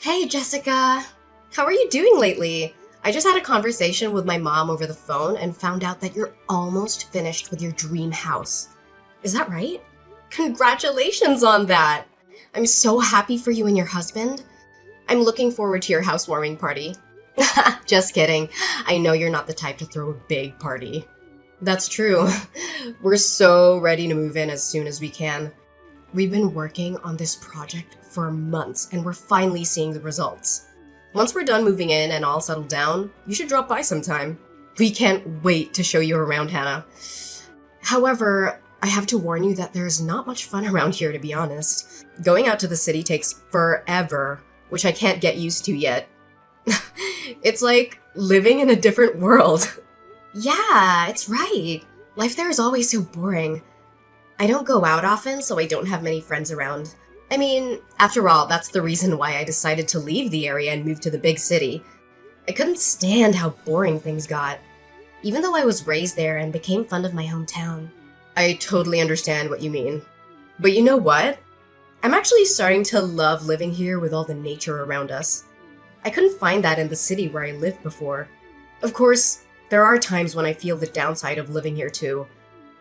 Hey, Jessica. How are you doing lately? I just had a conversation with my mom over the phone and found out that you're almost finished with your dream house. Is that right? Congratulations on that! I'm so happy for you and your husband. I'm looking forward to your housewarming party. Just kidding. I know you're not the type to throw a big party. That's true. We're so ready to move in as soon as we can. We've been working on this project for months and we're finally seeing the results. Once we're done moving in and all settled down, you should drop by sometime. We can't wait to show you around, Hannah. However, I have to warn you that there's not much fun around here, to be honest. Going out to the city takes forever, which I can't get used to yet. It's like living in a different world. Yeah, it's right. Life there is always so boring. I don't go out often, so I don't have many friends around. I mean, after all, that's the reason why I decided to leave the area and move to the big city. I couldn't stand how boring things got, even though I was raised there and became fond of my hometown. I totally understand what you mean. But you know what? I'm actually starting to love living here with all the nature around us. I couldn't find that in the city where I lived before. Of course, there are times when I feel the downside of living here too.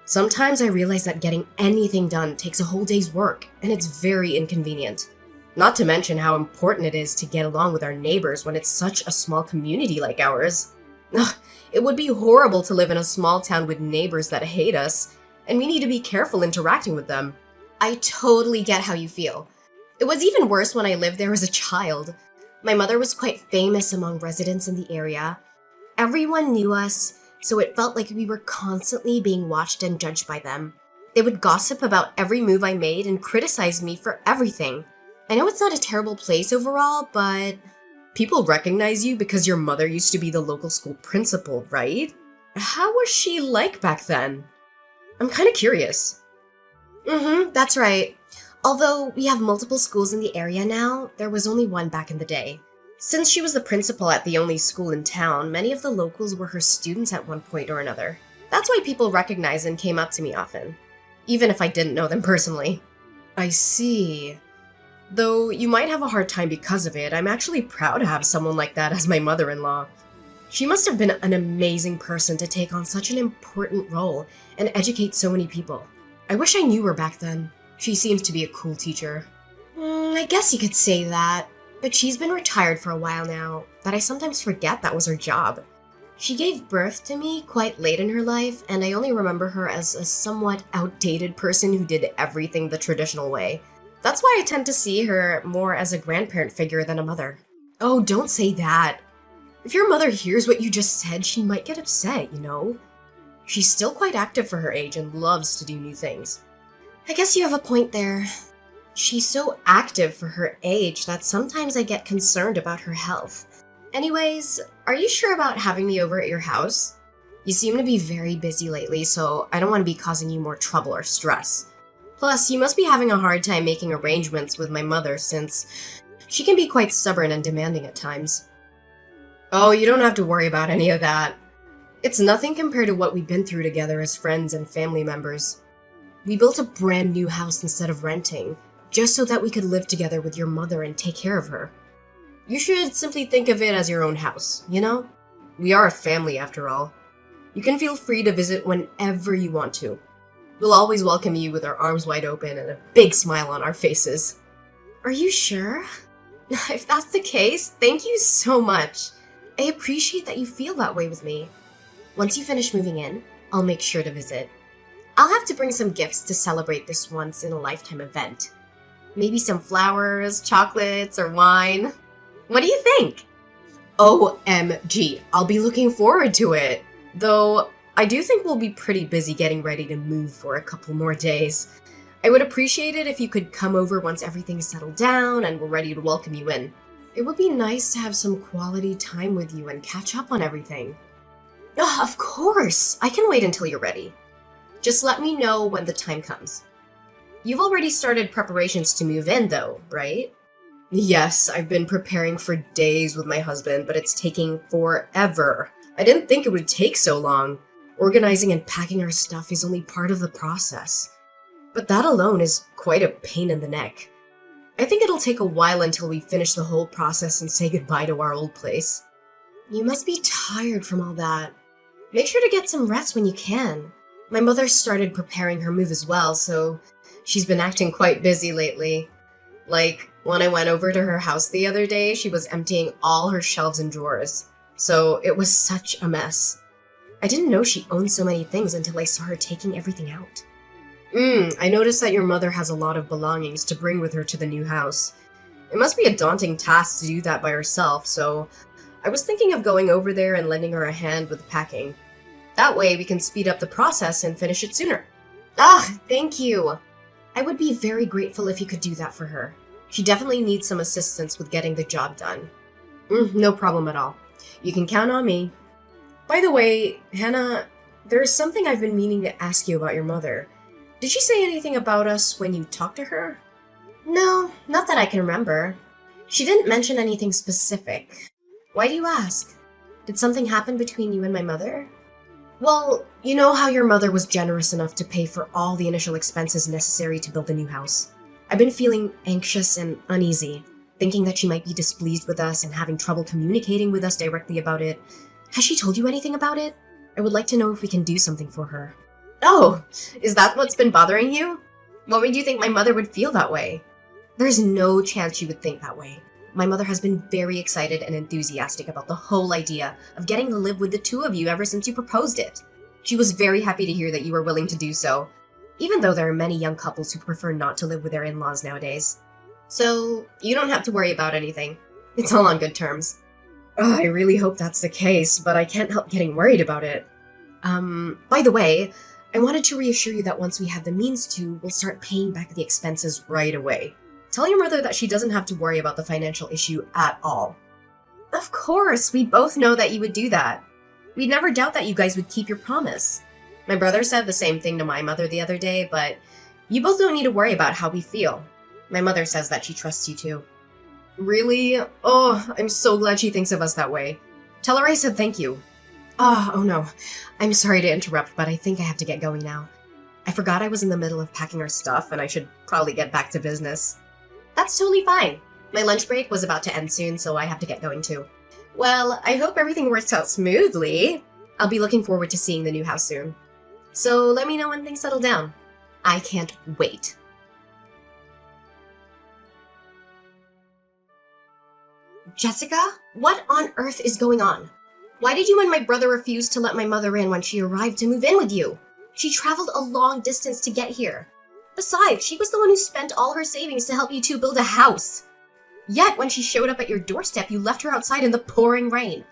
Sometimes I realize that getting anything done takes a whole day's work, and it's very inconvenient. Not to mention how important it is to get along with our neighbors when it's such a small community like ours. Ugh, it would be horrible to live in a small town with neighbors that hate us, and we need to be careful interacting with them. I totally get how you feel. It was even worse when I lived there as a child. My mother was quite famous among residents in the area. Everyone knew us, so it felt like we were constantly being watched and judged by them. They would gossip about every move I made and criticize me for everything. I know it's not a terrible place overall, but people recognize you because your mother used to be the local school principal, right? How was she like back then? I'm kind of curious. That's right. Although we have multiple schools in the area now, there was only one back in the day. Since she was the principal at the only school in town, many of the locals were her students at one point or another. That's why people recognized and came up to me often, even if I didn't know them personally. I see. Though you might have a hard time because of it, I'm actually proud to have someone like that as my mother-in-law. She must have been an amazing person to take on such an important role and educate so many people. I wish I knew her back then. She seems to be a cool teacher. I guess you could say that. But she's been retired for a while now, that I sometimes forget that was her job. She gave birth to me quite late in her life, and I only remember her as a somewhat outdated person who did everything the traditional way. That's why I tend to see her more as a grandparent figure than a mother. Oh, don't say that. If your mother hears what you just said, she might get upset, you know? She's still quite active for her age and loves to do new things. I guess you have a point there. She's so active for her age that sometimes I get concerned about her health. Anyways, are you sure about having me over at your house? You seem to be very busy lately, so I don't want to be causing you more trouble or stress. Plus, you must be having a hard time making arrangements with my mother since she can be quite stubborn and demanding at times. Oh, you don't have to worry about any of that. It's nothing compared to what we've been through together as friends and family members. We built a brand new house instead of renting, just so that we could live together with your mother and take care of her. You should simply think of it as your own house, you know? We are a family after all. You can feel free to visit whenever you want to. We'll always welcome you with our arms wide open and a big smile on our faces. Are you sure? If that's the case, thank you so much. I appreciate that you feel that way with me. Once you finish moving in, I'll make sure to visit. I'll have to bring some gifts to celebrate this once-in-a-lifetime event. Maybe some flowers, chocolates, or wine. What do you think? OMG, I'll be looking forward to it. Though, I do think we'll be pretty busy getting ready to move for a couple more days. I would appreciate it if you could come over once everything's settled down and we're ready to welcome you in. It would be nice to have some quality time with you and catch up on everything. Oh, of course! I can wait until you're ready. Just let me know when the time comes. You've already started preparations to move in, though, right? Yes, I've been preparing for days with my husband, but it's taking forever. I didn't think it would take so long. Organizing and packing our stuff is only part of the process. But that alone is quite a pain in the neck. I think it'll take a while until we finish the whole process and say goodbye to our old place. You must be tired from all that. Make sure to get some rest when you can. My mother started preparing her move as well, so she's been acting quite busy lately. Like, when I went over to her house the other day, she was emptying all her shelves and drawers. So it was such a mess. I didn't know she owned so many things until I saw her taking everything out. I noticed that your mother has a lot of belongings to bring with her to the new house. It must be a daunting task to do that by herself, so I was thinking of going over there and lending her a hand with the packing. That way we can speed up the process and finish it sooner. Ah, thank you. I would be very grateful if you could do that for her. She definitely needs some assistance with getting the job done. No problem at all. You can count on me. By the way, Hannah, there's something I've been meaning to ask you about your mother. Did she say anything about us when you talked to her? No, not that I can remember. She didn't mention anything specific. Why do you ask? Did something happen between you and my mother? Well, you know how your mother was generous enough to pay for all the initial expenses necessary to build the new house. I've been feeling anxious and uneasy, thinking that she might be displeased with us and having trouble communicating with us directly about it. Has she told you anything about it? I would like to know if we can do something for her. Oh, is that what's been bothering you? What made you think my mother would feel that way? There's no chance she would think that way. My mother has been very excited and enthusiastic about the whole idea of getting to live with the two of you ever since you proposed it. She was very happy to hear that you were willing to do so, even though there are many young couples who prefer not to live with their in-laws nowadays. So, you don't have to worry about anything. It's all on good terms. I really hope that's the case, but I can't help getting worried about it. By the way, I wanted to reassure you that once we have the means to, we'll start paying back the expenses right away. Tell your mother that she doesn't have to worry about the financial issue at all. Of course, we both know that you would do that. We'd never doubt that you guys would keep your promise. My brother said the same thing to my mother the other day, but you both don't need to worry about how we feel. My mother says that she trusts you too. Really? Oh, I'm so glad she thinks of us that way. Tell her I said thank you. Oh no. I'm sorry to interrupt, but I think I have to get going now. I forgot I was in the middle of packing our stuff, and I should probably get back to business. That's totally fine. My lunch break was about to end soon, so I have to get going too. Well, I hope everything works out smoothly. I'll be looking forward to seeing the new house soon. So let me know when things settle down. I can't wait. Jessica, what on earth is going on? Why did you and my brother refuse to let my mother in when she arrived to move in with you? She traveled a long distance to get here. Besides, she was the one who spent all her savings to help you two build a house. Yet, when she showed up at your doorstep, you left her outside in the pouring rain.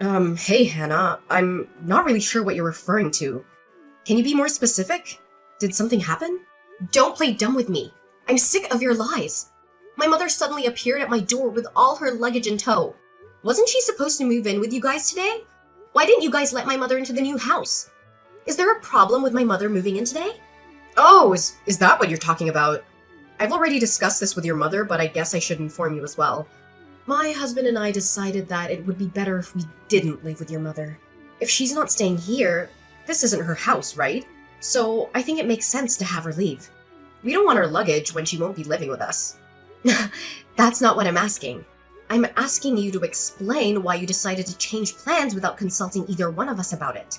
Hey, Hannah, I'm not really sure what you're referring to. Can you be more specific? Did something happen? Don't play dumb with me. I'm sick of your lies. My mother suddenly appeared at my door with all her luggage in tow. Wasn't she supposed to move in with you guys today? Why didn't you guys let my mother into the new house? Is there a problem with my mother moving in today? Oh, is that what you're talking about? I've already discussed this with your mother, but I guess I should inform you as well. My husband and I decided that it would be better if we didn't live with your mother. If she's not staying here, this isn't her house, right? So I think it makes sense to have her leave. We don't want her luggage when she won't be living with us. That's not what I'm asking. I'm asking you to explain why you decided to change plans without consulting either one of us about it.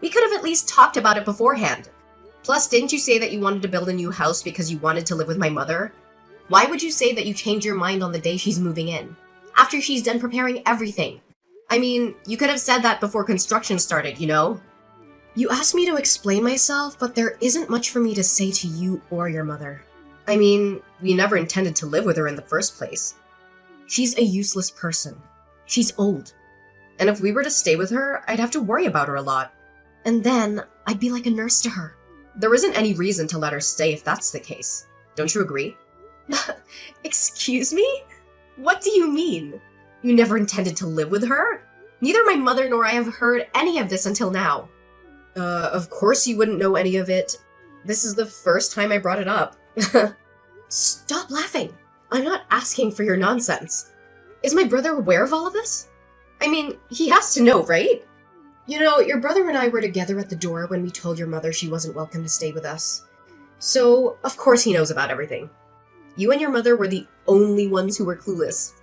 We could have at least talked about it beforehand. Plus, didn't you say that you wanted to build a new house because you wanted to live with my mother? Why would you say that you changed your mind on the day she's moving in? After she's done preparing everything? I mean, you could have said that before construction started, you know? You asked me to explain myself, but there isn't much for me to say to you or your mother. I mean, we never intended to live with her in the first place. She's a useless person. She's old. And if we were to stay with her, I'd have to worry about her a lot. And then, I'd be like a nurse to her. There isn't any reason to let her stay if that's the case. Don't you agree? Excuse me? What do you mean? You never intended to live with her? Neither my mother nor I have heard any of this until now. Of course you wouldn't know any of it. This is the first time I brought it up. Stop laughing. I'm not asking for your nonsense. Is my brother aware of all of this? I mean, he has to know, right? You know, your brother and I were together at the door when we told your mother she wasn't welcome to stay with us. So, of course he knows about everything. You and your mother were the only ones who were clueless.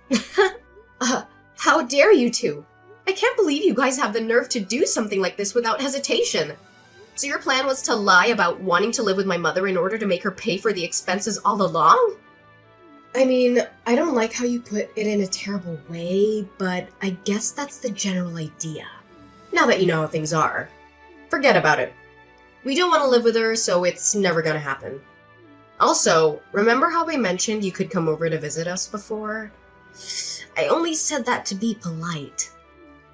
How dare you two? I can't believe you guys have the nerve to do something like this without hesitation. So your plan was to lie about wanting to live with my mother in order to make her pay for the expenses all along? I mean, I don't like how you put it in a terrible way, but I guess that's the general idea. Now that you know how things are, forget about it. We don't want to live with her, so it's never gonna happen. Also, remember how I mentioned you could come over to visit us before? I only said that to be polite.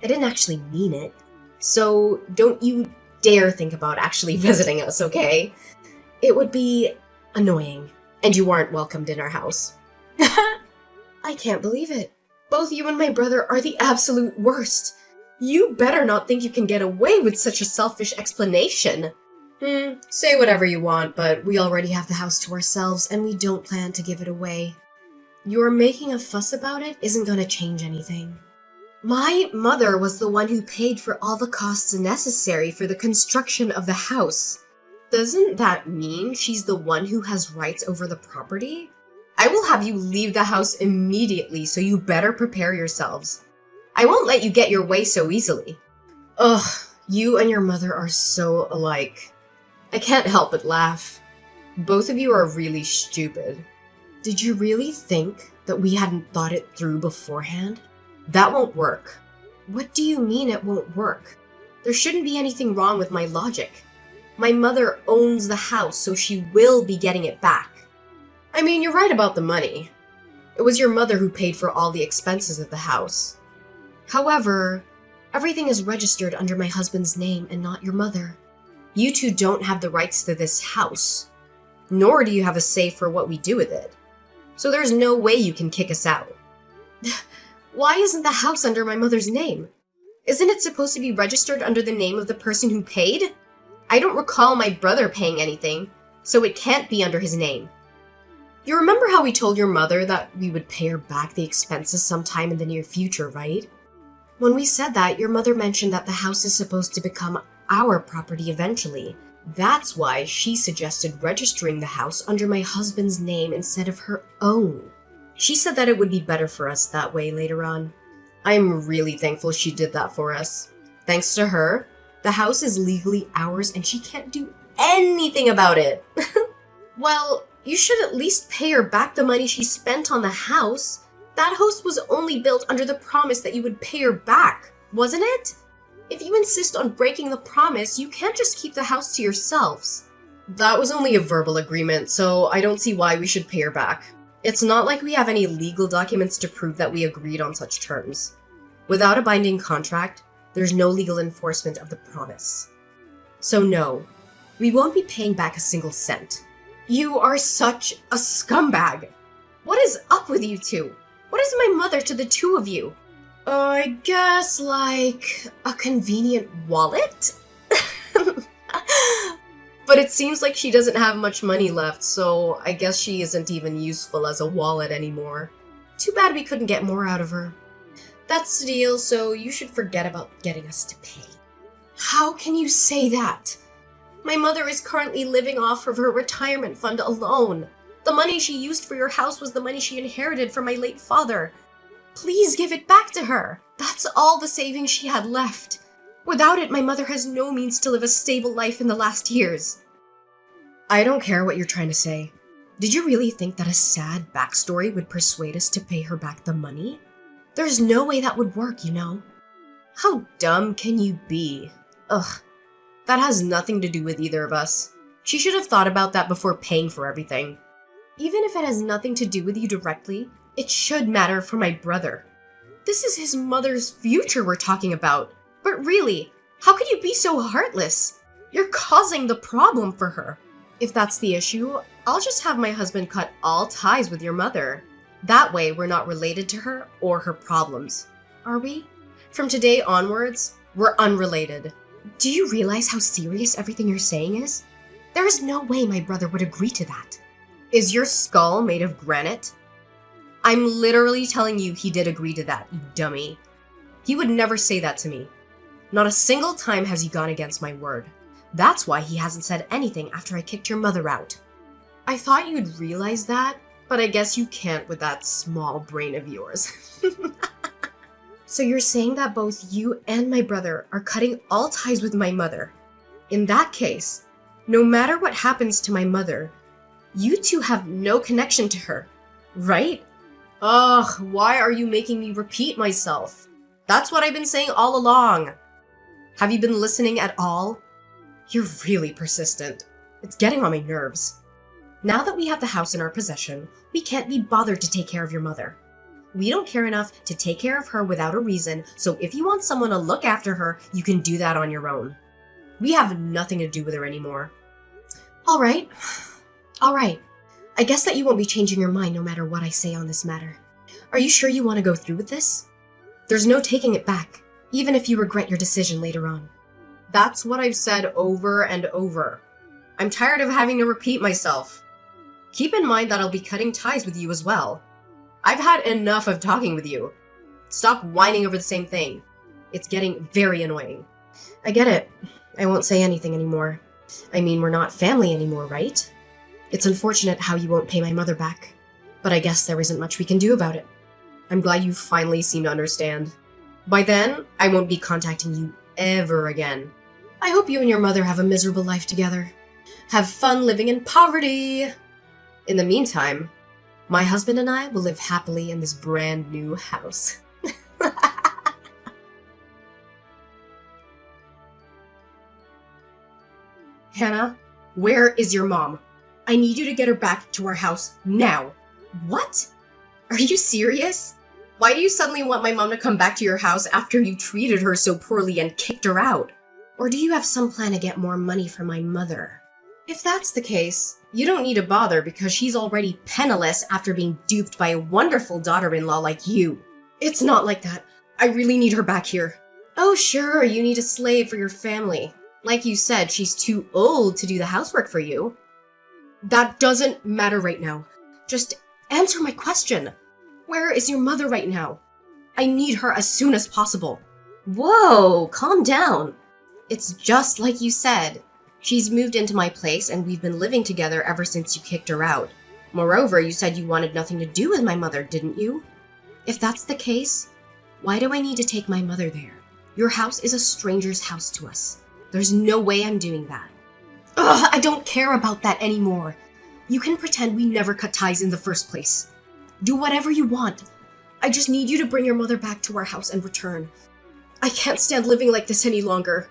I didn't actually mean it. So don't you dare think about actually visiting us, okay? It would be annoying, and you aren't welcomed in our house. I can't believe it. Both you and my brother are the absolute worst. You better not think you can get away with such a selfish explanation. Say whatever you want, but we already have the house to ourselves, and we don't plan to give it away. Your making a fuss about it isn't gonna change anything. My mother was the one who paid for all the costs necessary for the construction of the house. Doesn't that mean she's the one who has rights over the property? I will have you leave the house immediately, so you better prepare yourselves. I won't let you get your way so easily. Ugh, you and your mother are so alike. I can't help but laugh. Both of you are really stupid. Did you really think that we hadn't thought it through beforehand? That won't work. What do you mean it won't work? There shouldn't be anything wrong with my logic. My mother owns the house, so she will be getting it back. I mean, you're right about the money. It was your mother who paid for all the expenses of the house. However, everything is registered under my husband's name and not your mother. You two don't have the rights to this house, nor do you have a say for what we do with it. So there's no way you can kick us out. Why isn't the house under my mother's name? Isn't it supposed to be registered under the name of the person who paid? I don't recall my brother paying anything, so it can't be under his name. You remember how we told your mother that we would pay her back the expenses sometime in the near future, right? When we said that, your mother mentioned that the house is supposed to become our property eventually. That's why she suggested registering the house under my husband's name instead of her own. She said that it would be better for us that way later on. I'm really thankful she did that for us. Thanks to her, the house is legally ours and she can't do anything about it. Well, you should at least pay her back the money she spent on the house. That house was only built under the promise that you would pay her back, wasn't it? If you insist on breaking the promise, you can't just keep the house to yourselves. That was only a verbal agreement, so I don't see why we should pay her back. It's not like we have any legal documents to prove that we agreed on such terms. Without a binding contract, there's no legal enforcement of the promise. So no, we won't be paying back a single cent. You are such a scumbag. What is up with you two? What is my mother to the two of you? I guess like a convenient wallet? But it seems like she doesn't have much money left, so I guess she isn't even useful as a wallet anymore. Too bad we couldn't get more out of her. That's the deal, so you should forget about getting us to pay. How can you say that? My mother is currently living off of her retirement fund alone. The money she used for your house was the money she inherited from my late father. Please give it back to her. That's all the savings she had left. Without it, my mother has no means to live a stable life in the last years. I don't care what you're trying to say. Did you really think that a sad backstory would persuade us to pay her back the money? There's no way that would work, you know. How dumb can you be? Ugh, that has nothing to do with either of us. She should have thought about that before paying for everything. Even if it has nothing to do with you directly, it should matter for my brother. This is his mother's future we're talking about. But really, how could you be so heartless? You're causing the problem for her. If that's the issue, I'll just have my husband cut all ties with your mother. That way, we're not related to her or her problems. Are we? From today onwards, we're unrelated. Do you realize how serious everything you're saying is? There is no way my brother would agree to that. Is your skull made of granite? I'm literally telling you he did agree to that, you dummy. He would never say that to me. Not a single time has he gone against my word. That's why he hasn't said anything after I kicked your mother out. I thought you'd realize that. But I guess you can't with that small brain of yours. So you're saying that both you and my brother are cutting all ties with my mother. In that case, no matter what happens to my mother, you two have no connection to her, right? Ugh, why are you making me repeat myself? That's what I've been saying all along. Have you been listening at all? You're really persistent. It's getting on my nerves. Now that we have the house in our possession, we can't be bothered to take care of your mother. We don't care enough to take care of her without a reason, so if you want someone to look after her, you can do that on your own. We have nothing to do with her anymore. All right. I guess that you won't be changing your mind no matter what I say on this matter. Are you sure you want to go through with this? There's no taking it back, even if you regret your decision later on. That's what I've said over and over. I'm tired of having to repeat myself. Keep in mind that I'll be cutting ties with you as well. I've had enough of talking with you. Stop whining over the same thing. It's getting very annoying. I get it. I won't say anything anymore. I mean, we're not family anymore, right? It's unfortunate how you won't pay my mother back, but I guess there isn't much we can do about it. I'm glad you finally seem to understand. By then, I won't be contacting you ever again. I hope you and your mother have a miserable life together. Have fun living in poverty! In the meantime, my husband and I will live happily in this brand new house. Hannah, where is your mom? I need you to get her back to our house now. What? Are you serious? Why do you suddenly want my mom to come back to your house after you treated her so poorly and kicked her out? Or do you have some plan to get more money for my mother? If that's the case, you don't need to bother because she's already penniless after being duped by a wonderful daughter-in-law like you. It's not like that. I really need her back here. Oh sure, you need a slave for your family. Like you said, she's too old to do the housework for you. That doesn't matter right now. Just answer my question. Where is your mother right now? I need her as soon as possible. Whoa, calm down. It's just like you said. She's moved into my place and we've been living together ever since you kicked her out. Moreover, you said you wanted nothing to do with my mother, didn't you? If that's the case, why do I need to take my mother there? Your house is a stranger's house to us. There's no way I'm doing that. Ugh, I don't care about that anymore. You can pretend we never cut ties in the first place. Do whatever you want. I just need you to bring your mother back to our house and return. I can't stand living like this any longer.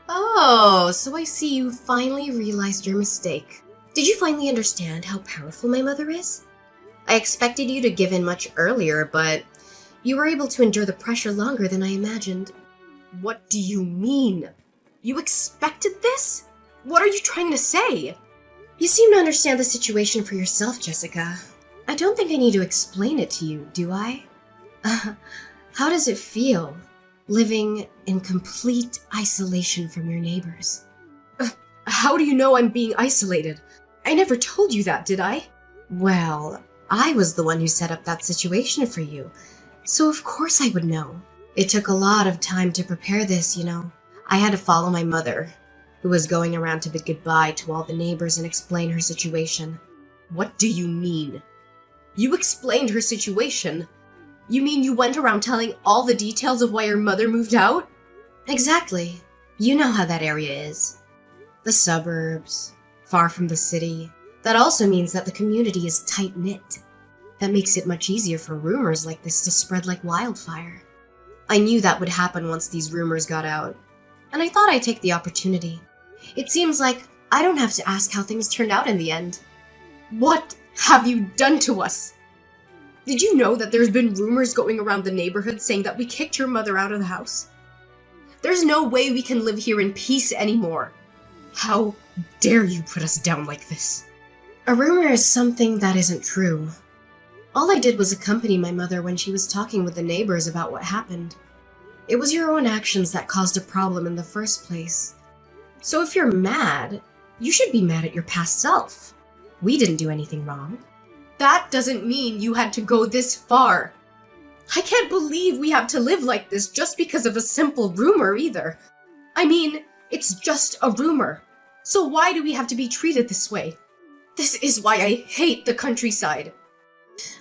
Oh, so I see you finally realized your mistake. Did you finally understand how powerful my mother is? I expected you to give in much earlier, but you were able to endure the pressure longer than I imagined. What do you mean? You expected this? What are you trying to say? You seem to understand the situation for yourself, Jessica. I don't think I need to explain it to you, do I? How does it feel, living in complete isolation from your neighbors? How do you know I'm being isolated? I never told you that, did I? Well, I was the one who set up that situation for you, so of course I would know. It took a lot of time to prepare this, you know. I had to follow my mother, who was going around to bid goodbye to all the neighbors and explain her situation. What do you mean? You explained her situation? You mean you went around telling all the details of why your mother moved out? Exactly. You know how that area is. The suburbs, far from the city. That also means that the community is tight-knit. That makes it much easier for rumors like this to spread like wildfire. I knew that would happen once these rumors got out, and I thought I'd take the opportunity. It seems like I don't have to ask how things turned out in the end. What have you done to us? Did you know that there's been rumors going around the neighborhood saying that we kicked your mother out of the house? There's no way we can live here in peace anymore. How dare you put us down like this? A rumor is something that isn't true. All I did was accompany my mother when she was talking with the neighbors about what happened. It was your own actions that caused a problem in the first place. So if you're mad, you should be mad at your past self. We didn't do anything wrong. That doesn't mean you had to go this far. I can't believe we have to live like this just because of a simple rumor either. I mean, it's just a rumor. So why do we have to be treated this way? This is why I hate the countryside.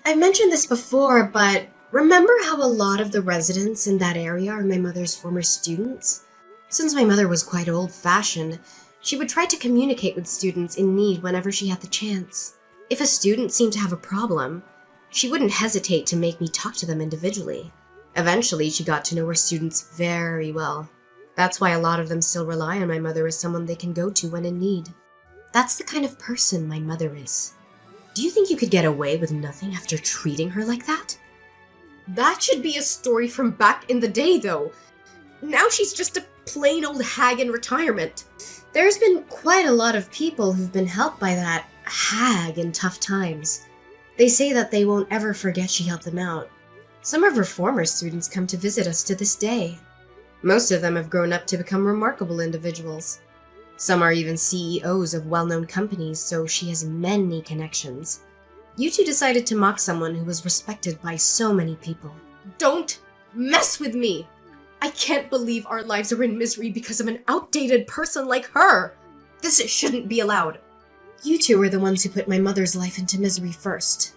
I've mentioned this before, but remember how a lot of the residents in that area are my mother's former students? Since my mother was quite old-fashioned, she would try to communicate with students in need whenever she had the chance. If a student seemed to have a problem, she wouldn't hesitate to make me talk to them individually. Eventually, she got to know her students very well. That's why a lot of them still rely on my mother as someone they can go to when in need. That's the kind of person my mother is. Do you think you could get away with nothing after treating her like that? That should be a story from back in the day, though. Now she's just a plain old hag in retirement. There's been quite a lot of people who've been helped by that hag in tough times. They say that they won't ever forget she helped them out. Some of her former students come to visit us to this day. Most of them have grown up to become remarkable individuals. Some are even CEOs of well-known companies, so she has many connections. You two decided to mock someone who was respected by so many people. Don't mess with me! I can't believe our lives are in misery because of an outdated person like her! This shouldn't be allowed. You two are the ones who put my mother's life into misery first.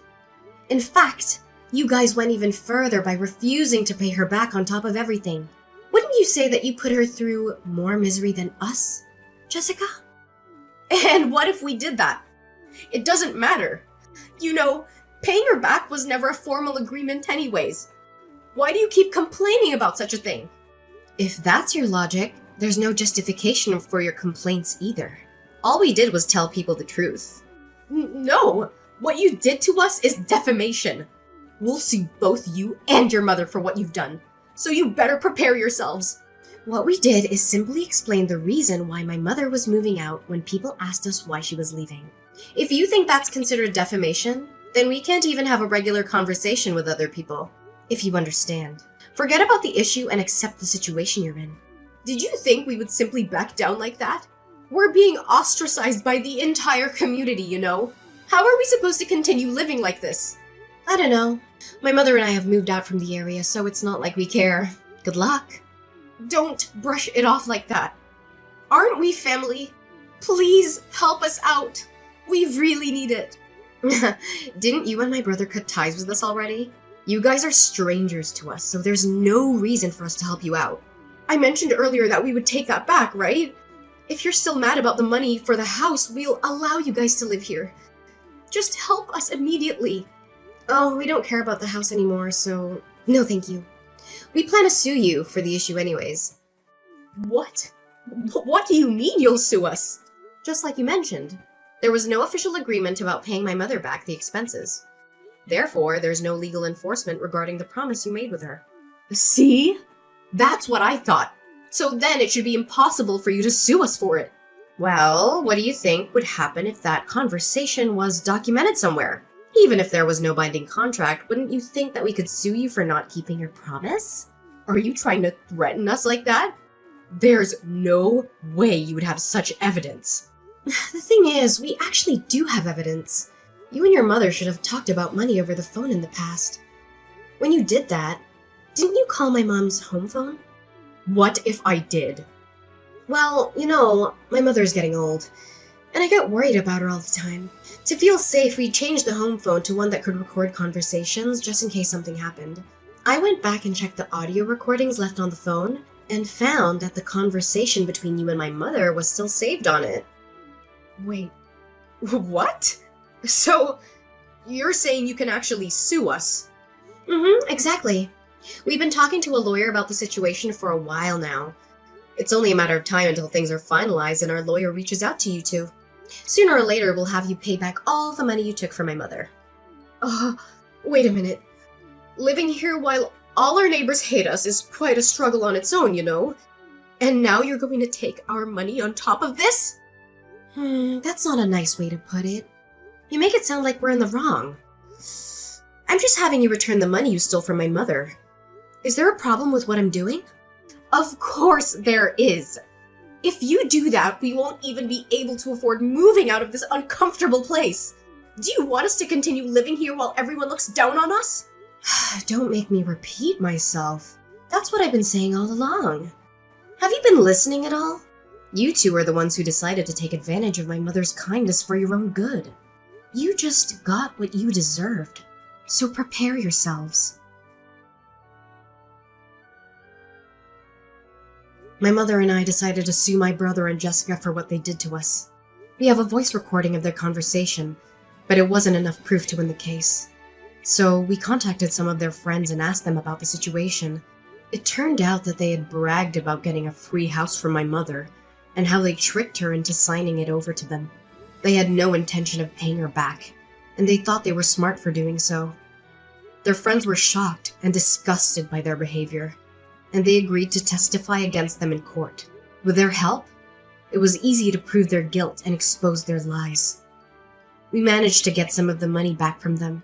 In fact, you guys went even further by refusing to pay her back on top of everything. Wouldn't you say that you put her through more misery than us, Jessica? And what if we did that? It doesn't matter. You know, paying her back was never a formal agreement anyways. Why do you keep complaining about such a thing? If that's your logic, there's no justification for your complaints either. All we did was tell people the truth. No, what you did to us is defamation. We'll sue both you and your mother for what you've done, so you better prepare yourselves. What we did is simply explain the reason why my mother was moving out when people asked us why she was leaving. If you think that's considered defamation, then we can't even have a regular conversation with other people, if you understand. Forget about the issue and accept the situation you're in. Did you think we would simply back down like that? We're being ostracized by the entire community, you know? How are we supposed to continue living like this? I don't know. My mother and I have moved out from the area, so it's not like we care. Good luck. Don't brush it off like that. Aren't we family? Please help us out. We really need it. Didn't you and my brother cut ties with us already? You guys are strangers to us, so there's no reason for us to help you out. I mentioned earlier that we would take that back, right? If you're still mad about the money for the house, we'll allow you guys to live here. Just help us immediately. Oh, we don't care about the house anymore, so no thank you. We plan to sue you for the issue anyways. What? What do you mean you'll sue us? Just like you mentioned, there was no official agreement about paying my mother back the expenses. Therefore, there's no legal enforcement regarding the promise you made with her. See? That's what I thought. So then it should be impossible for you to sue us for it. Well, what do you think would happen if that conversation was documented somewhere? Even if there was no binding contract, wouldn't you think that we could sue you for not keeping your promise? Are you trying to threaten us like that? There's no way you would have such evidence. The thing is, we actually do have evidence. You and your mother should have talked about money over the phone in the past. When you did that, didn't you call my mom's home phone? What if I did? Well, you know, my mother's getting old, and I get worried about her all the time. To feel safe, we changed the home phone to one that could record conversations just in case something happened. I went back and checked the audio recordings left on the phone and found that the conversation between you and my mother was still saved on it. Wait, what? So, you're saying you can actually sue us? Exactly. We've been talking to a lawyer about the situation for a while now. It's only a matter of time until things are finalized and our lawyer reaches out to you two. Sooner or later, we'll have you pay back all the money you took from my mother. Wait a minute. Living here while all our neighbors hate us is quite a struggle on its own, you know? And now you're going to take our money on top of this? That's not a nice way to put it. You make it sound like we're in the wrong. I'm just having you return the money you stole from my mother. Is there a problem with what I'm doing? Of course there is. If you do that, we won't even be able to afford moving out of this uncomfortable place. Do you want us to continue living here while everyone looks down on us? Don't make me repeat myself. That's what I've been saying all along. Have you been listening at all? You two are the ones who decided to take advantage of my mother's kindness for your own good. You just got what you deserved. So prepare yourselves. My mother and I decided to sue my brother and Jessica for what they did to us. We have a voice recording of their conversation, but it wasn't enough proof to win the case. So we contacted some of their friends and asked them about the situation. It turned out that they had bragged about getting a free house from my mother and how they tricked her into signing it over to them. They had no intention of paying her back, and they thought they were smart for doing so. Their friends were shocked and disgusted by their behavior, and they agreed to testify against them in court. With their help, it was easy to prove their guilt and expose their lies. We managed to get some of the money back from them,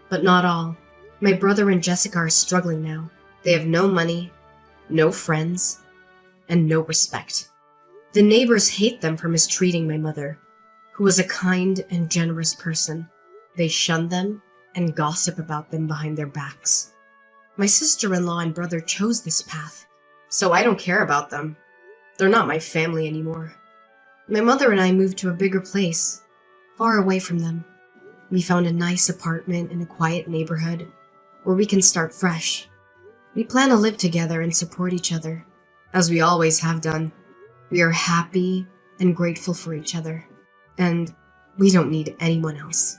but not all. My brother and Jessica are struggling now. They have no money, no friends, and no respect. The neighbors hate them for mistreating my mother, who was a kind and generous person. They shun them and gossip about them behind their backs. My sister-in-law and brother chose this path, so I don't care about them. They're not my family anymore. My mother and I moved to a bigger place, far away from them. We found a nice apartment in a quiet neighborhood where we can start fresh. We plan to live together and support each other, as we always have done. We are happy and grateful for each other, and we don't need anyone else.